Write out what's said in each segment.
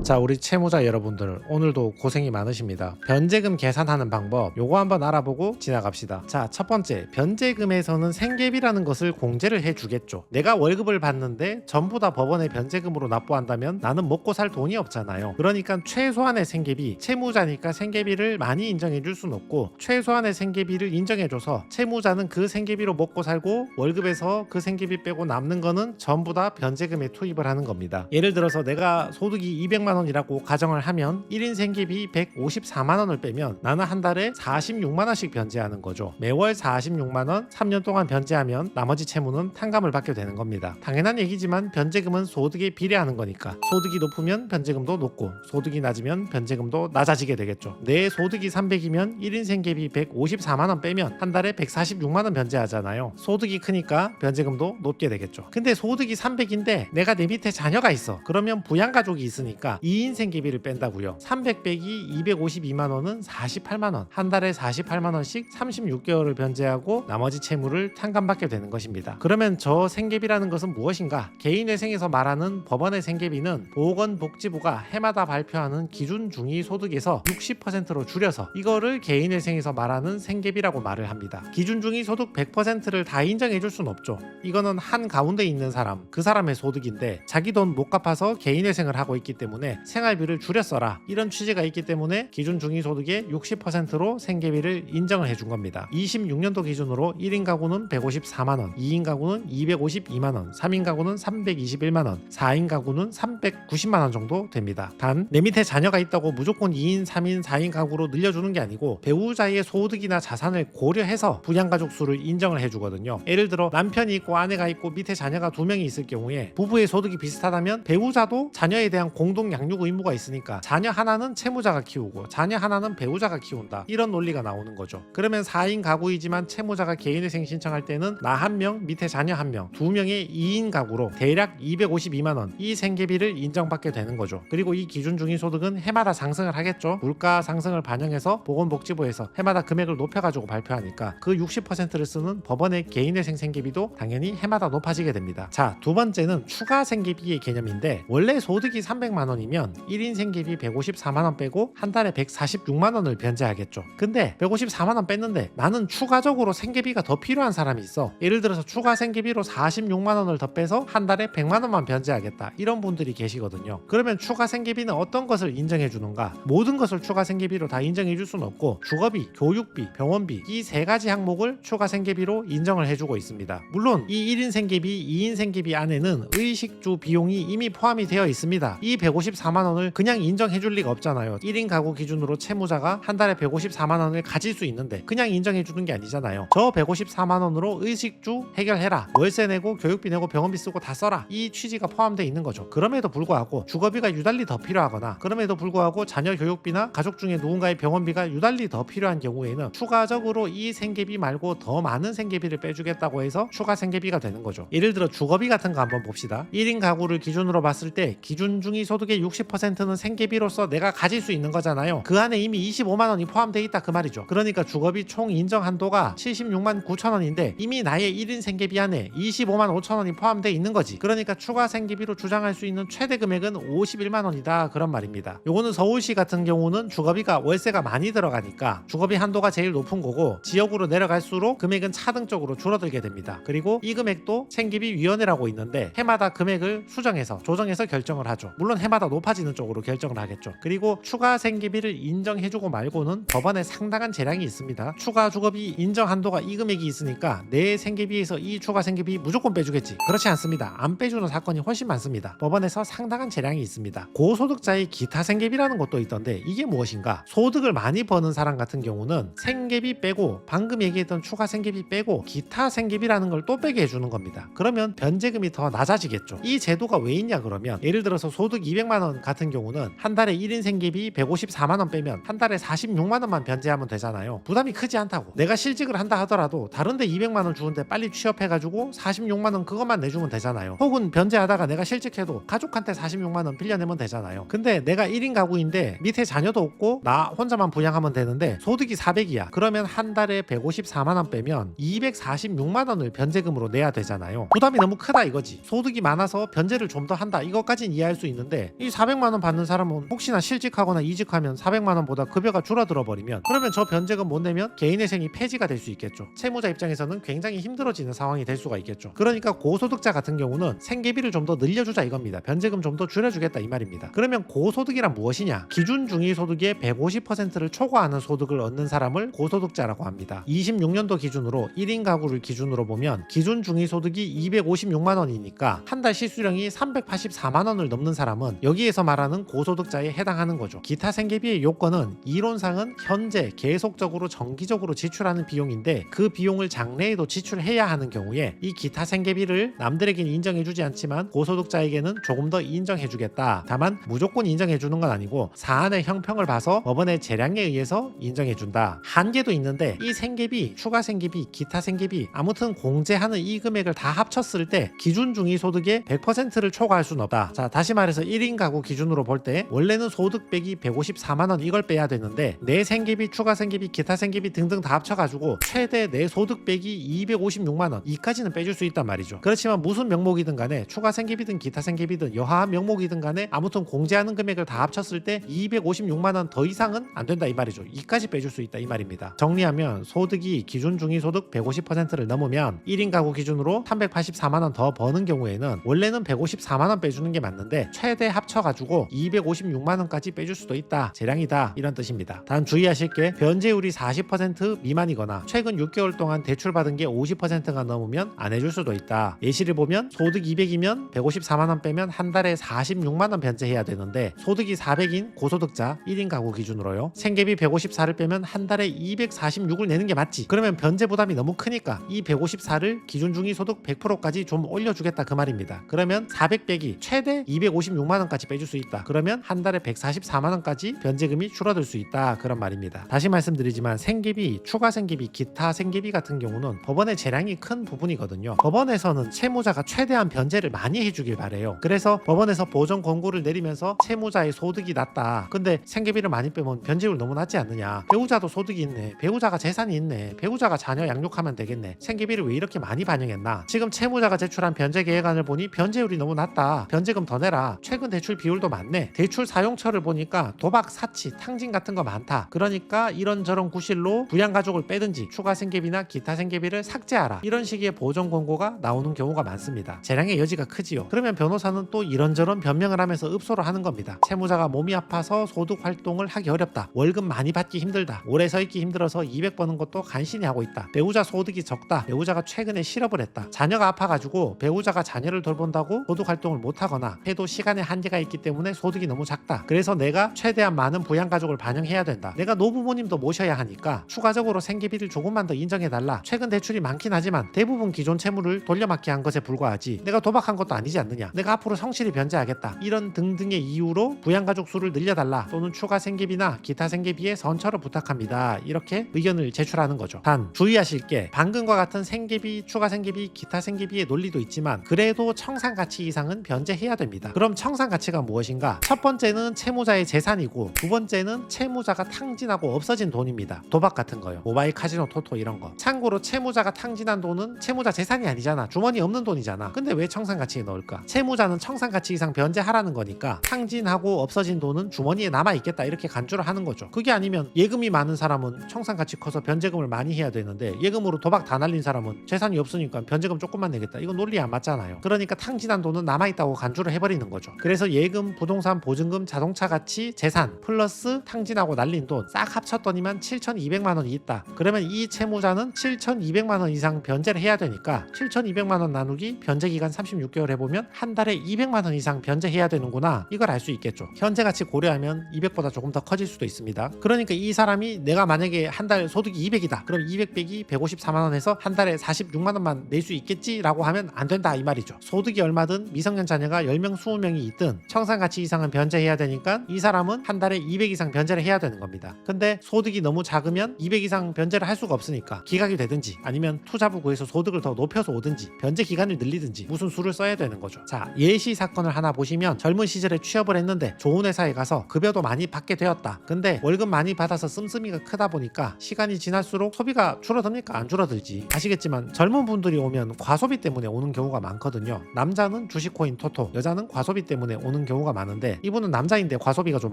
자, 우리 채무자 여러분들 오늘도 고생이 많으십니다. 변제금 계산하는 방법 요거 한번 알아보고 지나갑시다. 자, 첫 번째, 변제금에서는 생계비라는 것을 공제를 해주겠죠. 내가 월급을 받는데 전부 다 법원에 변제금으로 납부한다면 나는 먹고 살 돈이 없잖아요. 그러니까 최소한의 생계비, 채무자니까 생계비를 많이 인정해 줄 수는 없고 최소한의 생계비를 인정해줘서 채무자는 그 생계비로 먹고 살고 월급에서 그 생계비 빼고 남는 거는 전부 다 변제금에 투입을 하는 겁니다. 예를 들어서 내가 소득이 200만 원이라고 가정을 하면 1인 생계비 154만 원을 빼면 나는 한 달에 46만 원씩 변제하는 거죠. 매월 46만 원 3년 동안 변제하면 나머지 채무는 탕감을 받게 되는 겁니다. 당연한 얘기지만 변제금은 소득에 비례하는 거니까 소득이 높으면 변제금도 높고 소득이 낮으면 변제금도 낮아지게 되겠죠. 내 소득이 300이면 1인 생계비 154만 원 빼면 한 달에 146만 원 변제하잖아요. 소득이 크니까 변제금도 높게 되겠죠. 근데 소득이 300인데 내가 내 밑에 자녀가 있어. 그러면 부양가족이 있으니까 2인 생계비를 뺀다고요. 300 빼기 252만 원은 48만 원. 한 달에 48만 원씩 36개월을 변제하고 나머지 채무를 탕감받게 되는 것입니다. 그러면 저 생계비라는 것은 무엇인가? 개인회생에서 말하는 법원의 생계비는 보건복지부가 해마다 발표하는 기준 중위 소득에서 60%로 줄여서 이거를 개인회생에서 말하는 생계비라고 말을 합니다. 기준 중위 소득 100%를 다 인정해 줄 수는 없죠. 이거는 한 가운데 있는 사람, 그 사람의 소득인데 자기 돈 못 갚아서 개인회생을 하고 있기 때문에 생활비를 줄여 써라 이런 취지가 있기 때문에 기준 중위소득의 60%로 생계비를 인정을 해준 겁니다. 26년도 기준으로 1인 가구는 154만원, 2인 가구는 252만원, 3인 가구는 321만원, 4인 가구는 390만원 정도 됩니다. 단 내 밑에 자녀가 있다고 무조건 2인, 3인, 4인 가구로 늘려주는 게 아니고 배우자의 소득이나 자산을 고려해서 부양가족 수를 인정을 해주거든요. 예를 들어 남편이 있고 아내가 있고 밑에 자녀가 2명이 있을 경우에 부부의 소득이 비슷하다면 배우자도 자녀에 대한 공동 양육 의무가 있으니까 자녀 하나는 채무자가 키우고 자녀 하나는 배우자가 키운다 이런 논리가 나오는 거죠. 그러면 4인 가구이지만 채무자가 개인회생 신청할 때는 나 1명 밑에 자녀 1명 2명의 2인 가구로 대략 252만원 이 생계비를 인정받게 되는 거죠. 그리고 이 기준 중위 소득은 해마다 상승을 하겠죠. 물가 상승을 반영해서 보건복지부에서 해마다 금액을 높여가지고 발표하니까 그 60%를 쓰는 법원의 개인회생 생계비도 당연히 해마다 높아지게 됩니다. 자, 두 번째는 추가 생계비의 개념인데 원래 소득이 300만 원이면 1인 생계비 154만 원 빼고 한 달에 146만 원을 변제하겠죠. 근데 154만 원 뺐는데 나는 추가적으로 생계비가 더 필요한 사람이 있어. 예를 들어서 추가 생계비로 46만 원을 더 빼서 한 달에 100만 원만 변제하겠다. 이런 분들이 계시거든요. 그러면 추가 생계비는 어떤 것을 인정해 주는가? 모든 것을 추가 생계비로 다 인정해 줄 수는 없고 주거비, 교육비, 병원비 이 세 가지 항목을 추가 생계비로 인정을 해주고 있습니다. 물론 이 1인 생계비, 2인 생계비 안에는 의식주 비용이 이미 포함이 되어 있습니다. 이 154만 원을 그냥 인정해 줄 리가 없잖아요. 1인 가구 기준으로 채무자가 한 달에 154만 원을 가질 수 있는데 그냥 인정해 주는 게 아니잖아요. 저 154만 원으로 의식주 해결해라. 월세 내고 교육비 내고 병원비 쓰고 다 써라. 이 취지가 포함되어 있는 거죠. 그럼에도 불구하고 주거비가 유달리 더 필요하거나 그럼에도 불구하고 자녀 교육비나 가족 중에 누군가의 병원비가 유달리 더 필요한 경우에는 추가적으로 이 생계비 말고 더 많은 생계비를 빼주겠다고 해서 추가 생계비가 되는 거죠. 예를 들어 주거비 같은 거 한번 봅시다. 1인 가구를 기준으로 봤을 때 기준 중위 소득의 60%는 생계비로서 내가 가질 수 있는 거잖아요. 그 안에 이미 25만 원이 포함되어 있다 그 말이죠. 그러니까 주거비 총 인정 한도가 76만 9천 원인데 이미 나의 1인 생계비 안에 25만 5천 원이 포함되어 있는 거지. 그러니까 추가 생계비로 주장할 수 있는 최대 금액은 51만 원이다 그런 말입니다. 요거는 서울시 같은 경우는 주거비가 월세가 많이 들어가니까 주거비 한도가 제일 높은 거고 지역으로 내려갈수록 금액은 차등적으로 줄어들게 됩니다. 그리고 이 금액도 생계비 위원회라고 있는데 해마다 금액을 수정해서 조정해서 결정을 하죠. 물론 해마다 높아지는 쪽으로 결정을 하겠죠. 그리고 추가 생계비를 인정해주고 말고는 법원에 상당한 재량이 있습니다. 추가 주거비 인정 한도가 이 금액이 있으니까 내 생계비에서 이 추가 생계비 무조건 빼주겠지. 그렇지 않습니다. 안 빼주는 사건이 훨씬 많습니다. 법원에서 상당한 재량이 있습니다. 고소득자의 기타 생계비라는 것도 있던데 이게 무엇인가? 소득을 많이 버는 사람 같은 경우는 생계비 빼고 방금 얘기했던 추가 생계비 빼고 기타 생계비라는 걸 또 빼게 해주는 겁니다. 그러면 변제금이 더 낮아지겠죠. 이 제도가 왜 있냐 그러면 예를 들어서 소득 200만 원 같은 경우는 한 달에 1인 생계비 154만 원 빼면 한 달에 46만 원만 변제하면 되잖아요. 부담이 크지 않다고. 내가 실직을 한다 하더라도 다른데 200만 원 주는데 빨리 취업해가지고 46만 원 그것만 내주면 되잖아요. 혹은 변제하다가 내가 실직해도 가족한테 46만 원 빌려내면 되잖아요. 근데 내가 1인 가구인데 밑에 자녀도 없고 나 혼자만 부양하면 되는데 소득이 400이야. 그러면 한 달에 154만 원 빼면 246만 원을 변제금으로 내야 되잖아요. 부담이 너무 크다 이거지. 소득이 많아서 변제를 좀 더 한다 이것까진 이해할 수 있는데 이 400만 원 받는 사람은 혹시나 실직하거나 이직하면 400만 원보다 급여가 줄어들어 버리면 그러면 저 변제금 못 내면 개인회생이 폐지가 될 수 있겠죠. 채무자 입장에서는 굉장히 힘들어지는 상황이 될 수가 있겠죠. 그러니까 고소득자 같은 경우는 생계비를 좀 더 늘려주자 이겁니다. 변제금 좀 더 줄여주겠다 이 말입니다. 그러면 고소득이란 무엇이냐? 기준 중위소득의 150%를 초과하는 소득을 얻는 사람을 고소득자라고 합니다. 26년도 기준으로 1인 가구를 기준으로 보면 기준 중위소득이 256만 원이니까 한 달 실수령이 384만 원을 넘는 사람은 여기에서 말하는 고소득자에 해당하는 거죠. 기타 생계비의 요건은 이론상은 현재 계속적으로 정기적으로 지출하는 비용인데 그 비용을 장래에도 지출해야 하는 경우에 이 기타 생계비를 남들에게는 인정해주지 않지만 고소득자에게는 조금 더 인정해주겠다. 다만 무조건 인정해주는 건 아니고 사안의 형평을 봐서 법원의 재량에 의해서 인정해준다. 한계도 있는데 이 생계비, 추가 생계비, 기타 생계비 아무튼 공제하는 이 금액을 다 합쳤을 때 기준 중위소득의 100%를 초과할 수는 없다. 자, 다시 말해서 1인 가구 기준으로 볼 때 원래는 소득 빼기 154만 원 이걸 빼야 되는데 내 생계비, 추가 생계비, 기타 생계비 등등 다 합쳐가지고 최대 내 소득 빼기 256만 원 이까지는 빼줄 수 있단 말이죠. 그렇지만 무슨 명목이든 간에 추가 생계비든 기타 생계비든 여하한 명목이든 간에 아무튼 공제하는 금액을 다 합쳤을 때 256만 원 더 이상은 안 된다 이 말이죠. 이까지 빼줄 수 있다 이 말입니다. 정리하면 소득이 기준 중위소득 150%를 넘으면 1인 가구 기준으로 384만 원 더 버는 경우에는 원래는 154만 원 빼주는 게 맞는데 최대 합쳐가지고 256만 원까지 빼줄 수도 있다. 재량이다 이런 뜻입니다. 단 주의하실 게 변제율이 40% 미만이거나 최근 6개월 동안 대출받은 게 50%가 넘으면 안 해줄 수도 있다. 예시를 보면 소득 200이면 154만 원 빼면 한 달에 46만 원 변제해야 되는데 소득이 400인 고소득자 1인 가구 기준으로요. 생계비 154를 빼면 한 달에 246을 내는 게 맞지. 그러면 변제 부담이 너무 크니까 이 154를 기준 중위소득 100%까지 좀 올려주겠다 그 말입니다. 그러면 400 빼기 최대 256만 원까지 빼줄 수 있다. 그러면 한 달에 144만 원까지 변제금이 줄어들 수 있다 그런 말입니다. 다시 말씀드리지만 생계비, 추가 생계비, 기타 생계비 같은 경우는 법원의 재량이 큰 부분이거든요. 법원에서는 채무자가 최대한 변제를 많이 해주길 바래요. 그래서 법원에서 보전 권고를 내리면서 채무자의 소득이 낮다. 근데 생계비를 많이 빼면 변제율 너무 낮지 않느냐. 배우자도 소득이 있네. 배우자가 재산이 있네. 배우자가 자녀 양육하면 되겠네. 생계비를 왜 이렇게 많이 반영했나. 지금 채무자가 제출한 변제 계획안을 보니 변제율이 너무 낮다. 변제금 더 내라. 최근 대출 비율도 많네. 대출 사용처를 보니까 도박, 사치, 탕진 같은 거 많다. 그러니까 이런저런 구실로 부양가족을 빼든지 추가 생계비나 기타 생계비를 삭제하라. 이런 식의 보전 권고가 나오는 경우가 많습니다. 재량의 여지가 크지요. 그러면 변호사는 또 이런저런 변명을 하면서 읍소를 하는 겁니다. 채무자가 몸이 아파서 소득 활동을 하기 어렵다. 월급 많이 받기 힘들다. 오래 서 있기 힘들어서 200 버는 것도 간신히 하고 있다. 배우자 소득이 적다. 배우자가 최근에 실업을 했다. 자녀가 아파가지고 배우자가 자녀를 돌본다고 소득 활동을 못하거나 해도 시간에 한계가 있기 때문에 소득이 너무 작다. 그래서 내가 최대한 많은 부양가족을 반영해야 된다. 내가 노부모님도 모셔야 하니까 추가적으로 생계비를 조금만 더 인정해달라. 최근 대출이 많긴 하지만 대부분 기존 채무를 돌려막기 한 것에 불과하지 내가 도박한 것도 아니지 않느냐. 내가 앞으로 성실히 변제하겠다. 이런 등등의 이유로 부양가족 수를 늘려달라. 또는 추가 생계비나 기타 생계비에 선처를 부탁합니다. 이렇게 의견을 제출하는 거죠. 단 주의하실 게 방금과 같은 생계비, 추가 생계비, 기타 생계비의 논리도 있지만 그래도 청산가치 이상은 변제해야 됩니다. 그럼 청산가치가 무엇인가? 첫 번째는 채무자의 재산이고 두 번째는 채무자가 탕진하고 없어진 돈입니다. 도박 같은 거요. 모바일 카지노, 토토 이런 거. 참고로 채무자가 탕진한 돈은 채무자 재산이 아니잖아. 주머니 없는 돈이잖아. 근데 왜 청산가치에 넣을까? 채무자는 청산가치 이상 변제하라는 거니까 탕진하고 없어진 돈은 주머니에 남아있겠다 이렇게 간주를 하는 거죠. 그게 아니면 예금이 많은 사람은 청산가치 커서 변제금을 많이 해야 되는데 예금으로 도박 다 날린 사람은 재산이 없으니까 변제금 조금만 내겠다. 이건 논리 안 맞잖아요. 그러니까 탕진한 돈은 남아있다고 간주를 해버리는 거죠. 그래서 예금, 부동산, 보증금, 자동차 가치, 재산 플러스 탕진하고 날린 돈 싹 합쳤더니만 7,200만 원이 있다. 그러면 이 채무자는 7,200만 원 이상 변제를 해야 되니까 7,200만 원 나누기 변제기간 36개월 해보면 한 달에 200만 원 이상 변제해야 되는구나. 이걸 알 수 있겠죠. 현재 가치 고려하면 200보다 조금 더 커질 수도 있습니다. 그러니까 이 사람이 내가 만약에 한 달 소득이 200이다. 그럼 200 빼기 154만 원에서 한 달에 46만 원만 낼 수 있겠지라고 하면 안 된다 이 말이죠. 소득이 얼마든 미성년 자녀가 10명 20명이 있든 청산가치 이상은 변제해야 되니까 이 사람은 한 달에 200 이상 변제를 해야 되는 겁니다. 근데 소득이 너무 작으면 200 이상 변제를 할 수가 없으니까 기각이 되든지 아니면 투자부 구해서 소득을 더 높여서 오든지 변제 기간을 늘리든지 무슨 수를 써야 되는 거죠. 자, 예시 사건을 하나 보시면 젊은 시절에 취업을 했는데 좋은 회사에 가서 급여도 많이 받게 되었다. 근데 월급 많이 받아서 씀씀이가 크다 보니까 시간이 지날수록 소비가 줄어듭니까? 안 줄어들지. 아시겠지만 젊은 분들이 오면 과소비 때문에 오는 경우가 많거든요. 남자는 주식코인 토토, 여자는 과소비 때문에 오는 경우가 많은데 이분은 남자인데 과소비가 좀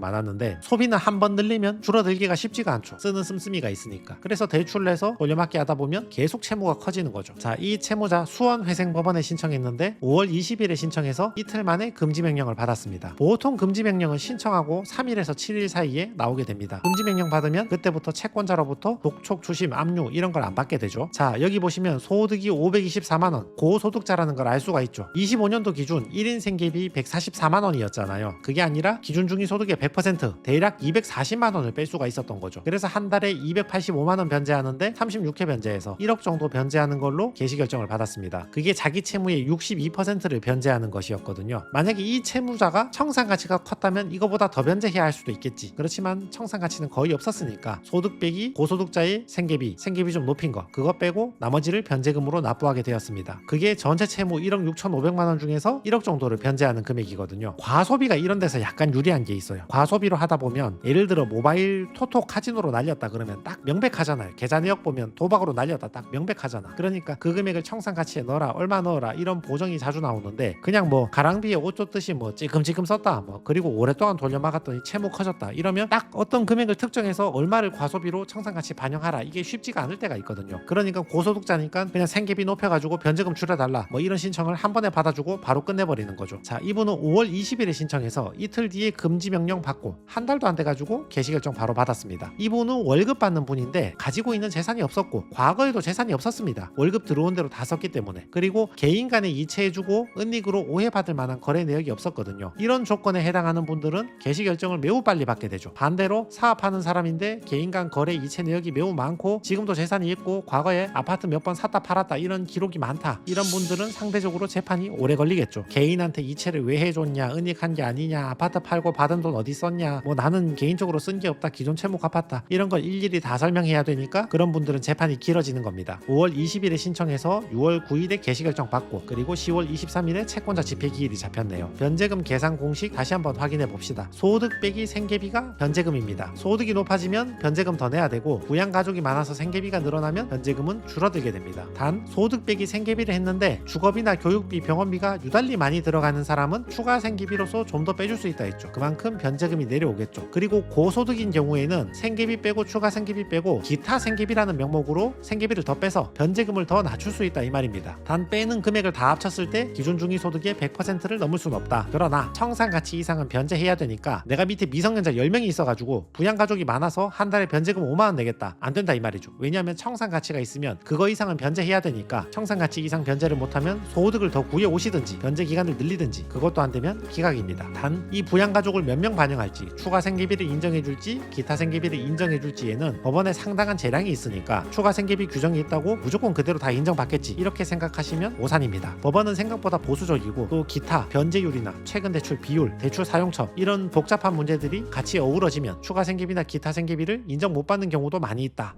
많았는데 소비는 한 번 늘리면 줄어들기가 쉽지가 않죠. 쓰는 씀씀이가 있으니까. 그래서 대출을 해서 돌려막기 하다 보면 계속 채무가 커지는 거죠. 자, 이 채무자 수원회생법원에 신청했는데 5월 20일에 신청해서 이틀 만에 금지명령을 받았습니다. 보통 금지명령은 신청하고 3일에서 7일 사이에 나오게 됩니다. 금지명령 받으면 그때부터 채권자로부터 독촉, 주심, 압류 이런 걸 안 받게 되죠. 자, 여기 보시면 소득이 524만원 고소득자라는 걸 알 수가 있죠. 25년도 기준 1인 생계비 144만원이었잖아요. 그게 아니라 기준 중위소득의 100% 대략 240만원을 뺄 수가 있었던 거죠. 그래서 한 달에 285만원 변제하는데 36회 변제해서 1억 정도 변제하는 걸로 개시결정을 받았습니다. 그게 자기 채무의 62%를 변제하는 것이었거든요. 만약에 이 채무자가 청산가치가 컸다면 이거보다 더 변제해야 할 수도 있겠지. 그렇지만 청산가치는 거의 없었으니까 소득 빼기 고소득자의 생계비 좀 높인 거 그거 빼고 나머지를 변제금으로 납부하게 되었습니다. 그게 전체 채무 1억 6,500만원 중에서 1억 정도를 변제하는 금액이거든요. 과소비가 이런 데서 약간 유리한 게 있어요. 과소비로 하다 보면 예를 들어 모바일 토토 카지노로 날렸다 그러면 딱 명백하잖아요. 계좌 내역 보면 도박으로 날렸다 딱 명백하잖아. 그러니까 그 금액을 청산가치에 넣어라 얼마 넣어라 이런 보정이 자주 나오는데 그냥 뭐 가랑비에 옷 줬듯이 뭐 찔끔찔끔 썼다 뭐 그리고 오랫동안 돌려막았더니 채무 커졌다 이러면 딱 어떤 금액을 특정해서 얼마를 과소비로 청산가치 반영하라 이게 쉽지가 않을 때가 있거든요. 그러니까 고소득자니까 그냥 생계비 높여가지고 변제금 줄여달라 뭐 이런 신청을 한 번에 받아주고 바로 끝내버리는 거죠. 자, 이분은 5월 20일에 신청해서 이틀 뒤에 금지명령 받고 한 달도 안 돼가지고 개시결정 바로 받았습니다. 이분은 월급 받는 분인데 가지고 있는 재산이 없었고 과거에도 재산이 없었습니다. 월급 들어온 대로 다 썼기 때문에. 그리고 개인 간에 이체해주고 은닉으로 오해받을 만한 거래 내역이 없었거든요. 이런 조건에 해당하는 분들은 개시결정을 매우 빨리 받게 되죠. 반대로 사업하는 사람인데 개인 간 거래 이체 내역이 매우 많고 지금도 재산이 있고 과거에 아파트 몇 번 샀다 팔았다 이런 기록이 많다. 이런 분들은 상대적으로 재판이 오래 걸리겠죠. 개인한테 이체를 왜 해줬냐 은닉한 게 아니냐 아파트 팔고 받은 돈 어디 썼냐 뭐 나는 개인적으로 쓴 게 없다 기존 채무 갚았다 이런 걸 일일이 다 설명해야 되니까 그런 분들은 재판이 길어지는 겁니다. 5월 20일에 신청해서 6월 9일에 개시결정 받고 그리고 10월 23일에 채권자 집행기일이 잡혔네요. 변제금 계산 공식 다시 한번 확인해 봅시다. 소득 빼기 생계비가 변제금입니다. 소득이 높아지면 변제금 더 내야 되고 부양가족이 많아서 생계비가 늘어나면 변제금은 줄어들게 됩니다. 단 소득 빼기 생계비를 했는데 주거비나 교육비, 병원비가 유달리 많이 들어가는 사람은 추가 생계비로서 좀 더 빼줄 수 있다 했죠. 그만큼 변제금이 내려오겠죠. 그리고 고소득인 경우에는 생계비 빼고 추가 생계비 빼고 기타 생계비라는 명목으로 생계비를 더 빼서 변제금을 더 낮출 수 있다 이 말입니다. 단 빼는 금액을 다 합쳤을 때 기준 중위소득의 100%를 넘을 수는 없다. 그러나 청산가치 이상은 변제해야 되니까 내가 밑에 미성년자 10명이 있어가지고 부양가족이 많아서 한 달에 변제금 5만원 내겠다. 안 된다 이 말이죠. 왜냐하면 청산가치가 있으면 그거 이상은 변제해야 되니까 청산가치 이상 변제를 못하면 소득을 더 구해 오시든지 변제 기간을 늘리든지 그것도 안 되면 기각입니다. 단 이 부양가족을 몇 명 반영할지 추가 생계비를 인정해줄지 기타 생계비를 인정해줄지에는 법원에 상당한 재량이 있으니까 추가 생계비 규정이 있다고 무조건 그대로 다 인정받겠지 이렇게 생각하시면 오산입니다. 법원은 생각보다 보수적이고 또 기타 변제율이나 최근 대출 비율, 대출 사용처 이런 복잡한 문제들이 같이 어우러지면 추가 생계비나 기타 생계비를 인정 못 받는 경우도 많이 있다.